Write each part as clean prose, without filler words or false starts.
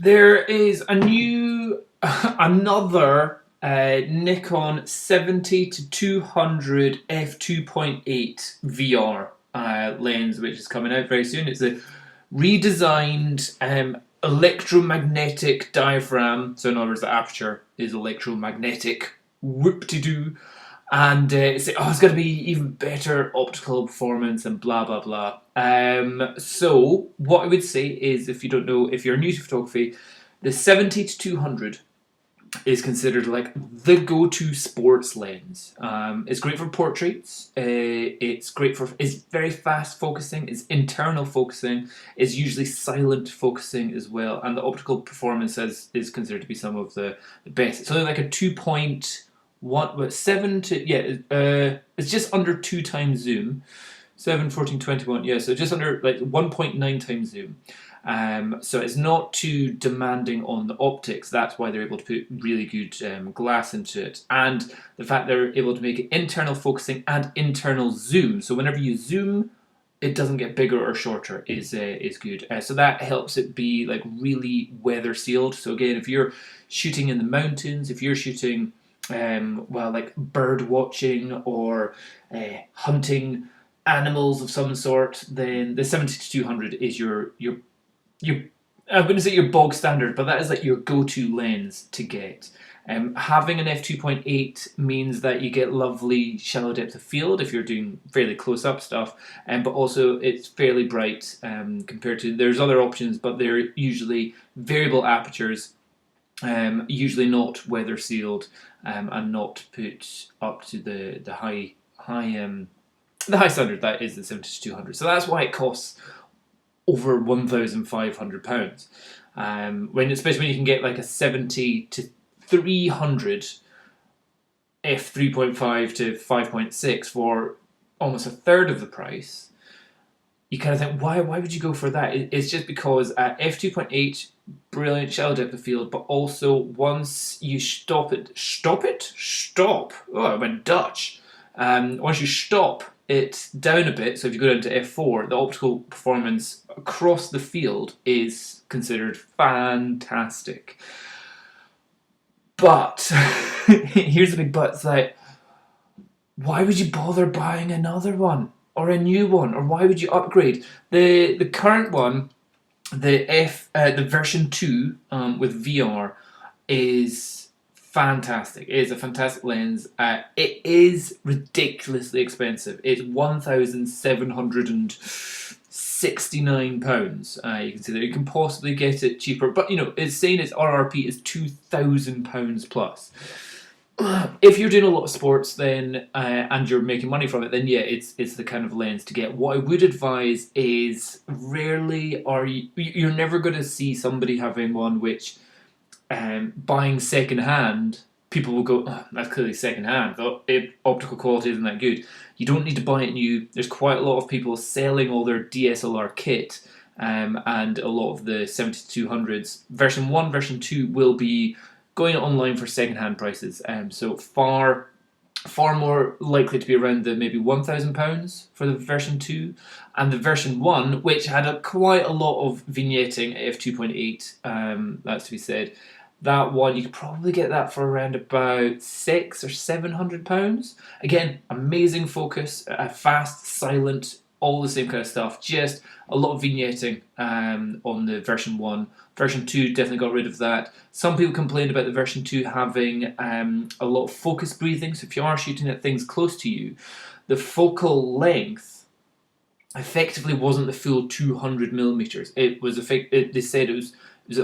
There is a new, another Nikon 70 to 200 f2.8 VR lens, which is coming out very soon. It's a redesigned electromagnetic diaphragm. So in other words, the aperture is electromagnetic. Whoop-de-doo. And it's going to be even better optical performance and blah blah blah. So what I would say is, if you don't know, if you're new to photography, the 70 to 200 is considered like the go-to sports lens. It's great for portraits. It's very fast focusing. It's internal focusing. It's usually silent focusing as well, and the optical performance is considered to be some of the best. It's only like a 2.7 to it's just under 2 times zoom. 7, 14, 21, yeah, so just under like 1.9 times zoom. So it's not too demanding on the optics. That's why they're able to put really good glass into it, and the fact they're able to make it internal focusing and internal zoom. So whenever you zoom, it doesn't get bigger or shorter. Is good. So that helps it be like really weather sealed. So again, if you're shooting in the mountains, if you're shooting like bird watching or hunting animals of some sort, then the 70 to 200 is your I'm going to say your bog standard, but that is like your go-to lens to get. Having an f2.8 means that you get lovely shallow depth of field if you're doing fairly close-up stuff, but also it's fairly bright compared to, there's other options, but they're usually variable apertures, usually not weather sealed, and not put up to the high standard that is the 70 to 200. So that's why it costs over £1,500. Especially when you can get like a 70 to 300 f3.5 to 5.6 for almost a third of the price. You kind of think, why would you go for that? It's just because at f2.8, brilliant shallow depth of field, but also once you stop. Oh, I went Dutch. Once you stop it down a bit, so if you go down to f4, the optical performance across the field is considered fantastic. But here's the big but: it's like, why would you bother buying another one or a new one, or why would you upgrade? The current one, the version 2 with VR is fantastic. It is a fantastic lens. It is ridiculously expensive. It's £1,769. You can see that you can possibly get it cheaper, but it's saying its RRP is £2,000 plus. If you're doing a lot of sports, then and you're making money from it, then yeah, it's the kind of lens to get. What I would advise is you're never going to see somebody having one which buying secondhand, people will go, oh, that's clearly secondhand. The optical quality isn't that good. You don't need to buy it new. There's quite a lot of people selling all their DSLR kit, and a lot of the 70-200s. Version 1, version 2 will be going online for secondhand prices. So far more likely to be around the maybe £1,000 for the version 2, and the version 1, which had quite a lot of vignetting at f2.8, that's to be said. That one, you could probably get that for around about £600 or £700. Again, amazing focus, fast, silent, all the same kind of stuff. Just a lot of vignetting on the version 1. Version 2 definitely got rid of that. Some people complained about the version 2 having a lot of focus breathing. So if you are shooting at things close to you, the focal length effectively wasn't the full 200 millimeters. It was they said it was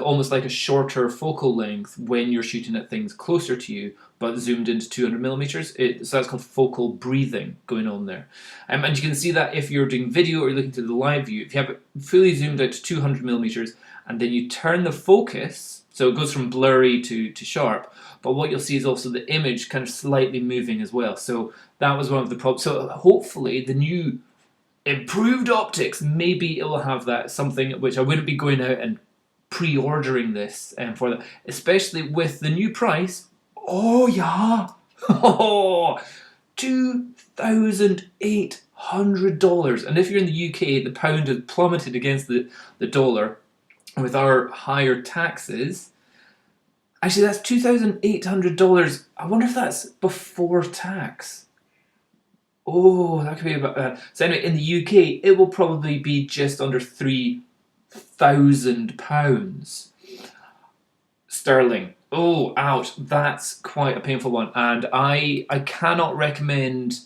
almost like a shorter focal length when you're shooting at things closer to you, but zoomed into 200 millimeters. So that's called focal breathing going on there. And you can see that if you're doing video or you're looking to the live view, if you have it fully zoomed out to 200 millimeters and then you turn the focus, so it goes from blurry to sharp, but what you'll see is also the image kind of slightly moving as well. So that was one of the problems. So hopefully the new improved optics, maybe it will have that, something which I wouldn't be going out and pre-ordering this for that, especially with the new price. Oh yeah, $2,800. And if you're in the UK, the pound has plummeted against the dollar. with our higher taxes. Actually, that's $2,800. I wonder if that's before tax. Oh, that could be about that. So anyway, in the UK, it will probably be just under £3,000 sterling. Oh, ouch! That's quite a painful one, and I cannot recommend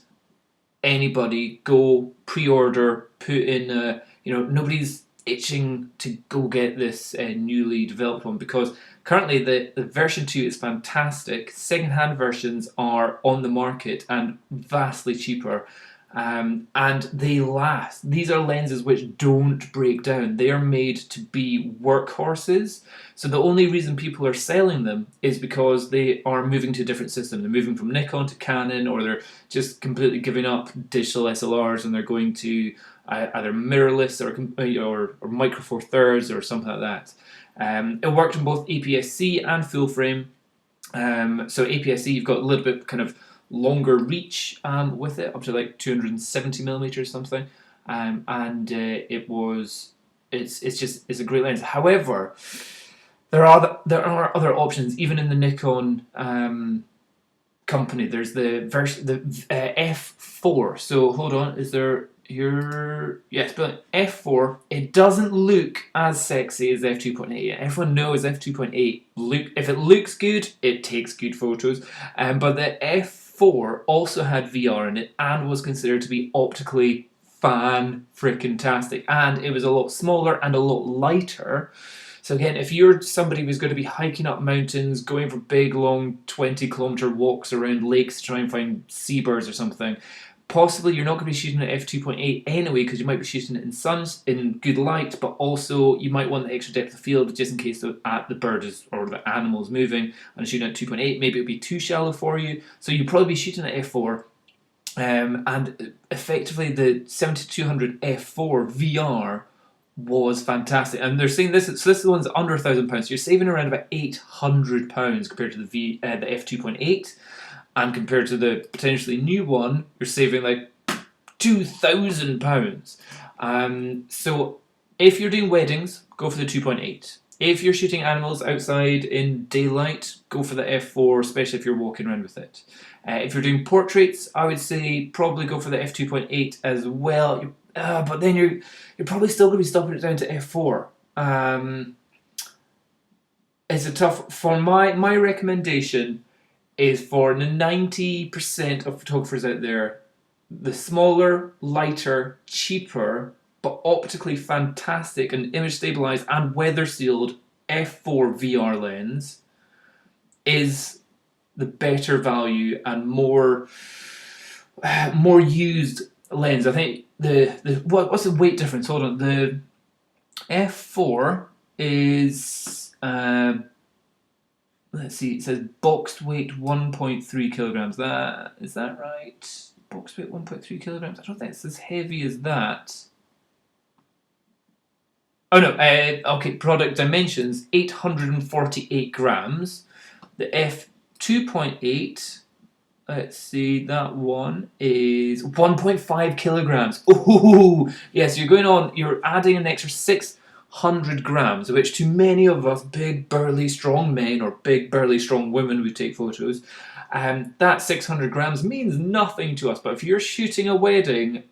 anybody go pre-order, put in nobody's itching to go get this newly developed one, because currently the version 2 is fantastic. Secondhand versions are on the market and vastly cheaper, and they last. These are lenses which don't break down. They are made to be workhorses. So the only reason people are selling them is because they are moving to a different system. They're moving from Nikon to Canon, or they're just completely giving up digital SLRs and they're going to either mirrorless or micro four thirds or something like that. It worked on both APS-C and full frame. So APS-C, you've got a little bit kind of longer reach with it, up to like 270 millimeters or something, and it's a great lens. However, there are other options even in the Nikon company. There's the f4. So hold on, is there yes, but f4, it doesn't look as sexy as f2.8. Everyone knows f2.8 if it looks good, it takes good photos. But the f4 also had VR in it and was considered to be optically fan-frickin-tastic, and it was a lot smaller and a lot lighter. So again, if you're somebody who's going to be hiking up mountains, going for big, long 20-kilometer walks around lakes to try and find seabirds or something, possibly you're not going to be shooting at f2.8 anyway, because you might be shooting it in good light, but also you might want the extra depth of field just in case the bird or the animal is moving, and shooting at 2.8, maybe it'll be too shallow for you. So you'll probably be shooting at f4. And effectively the 7200 f4 VR was fantastic, and they're saying this. So this one's under £1,000. So you're saving around about £800 compared to the f2.8, and compared to the potentially new one, you're saving like £2,000. So if you're doing weddings, go for the 2.8. If you're shooting animals outside in daylight, go for the f4, especially if you're walking around with it. If you're doing portraits, I would say probably go for the f2.8 as well. But then you're probably still going to be stopping it down to f4. It's a tough. For my recommendation is for the 90% of photographers out there, the smaller, lighter, cheaper, but optically fantastic and image stabilized and weather sealed f4 VR lens is the better value and more used lens. I think what's the weight difference? Hold on, the f4 is let's see. It says boxed weight 1.3 kilograms. Is that right? Boxed weight 1.3 kilograms. I don't think it's as heavy as that. Oh no. Okay. Product dimensions 848 grams. The f2.8. Let's see, that one is 1.5 kilograms. Oh, yes, you're adding an extra 600 grams, which to many of us big, burly, strong men or big, burly, strong women who take photos, that 600 grams means nothing to us. But if you're shooting a wedding,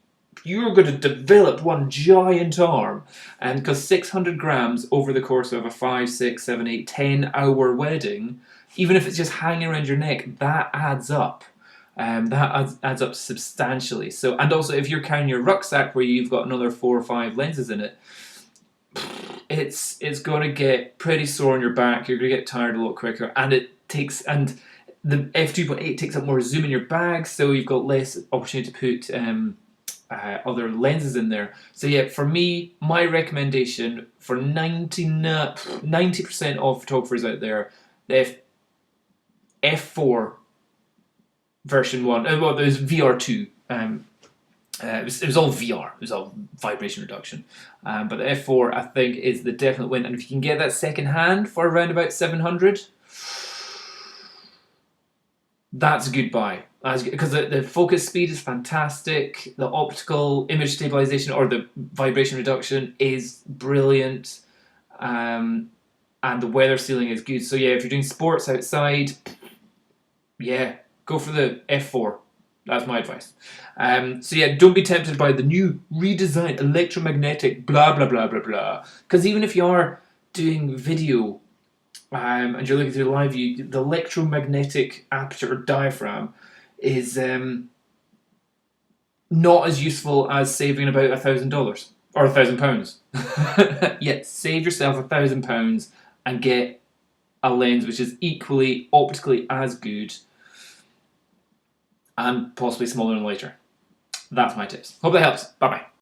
you're going to develop one giant arm. And because 600 grams over the course of a 5, 6, 7, 8, 10-hour wedding, even if it's just hanging around your neck, that adds up. That adds up substantially. So, and also if you're carrying your rucksack where you've got another 4 or 5 lenses in it, it's going to get pretty sore on your back. You're going to get tired a lot quicker, and the f2.8 takes up more zoom in your bag, so you've got less opportunity to put other lenses in there. So yeah, for me, my recommendation for 90% of photographers out there, the f4 version 1, well, there's VR2. It was all VR. It was all vibration reduction. But the f4, I think, is the definite win. And if you can get that second hand for around about 700, that's a good buy. Because the focus speed is fantastic. The optical image stabilization or the vibration reduction is brilliant. and the weather sealing is good. So yeah, if you're doing sports outside, yeah, go for the f4. That's my advice. So yeah, don't be tempted by the new redesigned electromagnetic blah blah blah blah blah. Because even if you are doing video and you're looking through live view, the electromagnetic aperture or diaphragm is not as useful as saving about $1,000 or £1,000. Yeah, save yourself £1,000 and get a lens which is equally optically as good and possibly smaller and lighter. That's my tips. Hope that helps. Bye bye.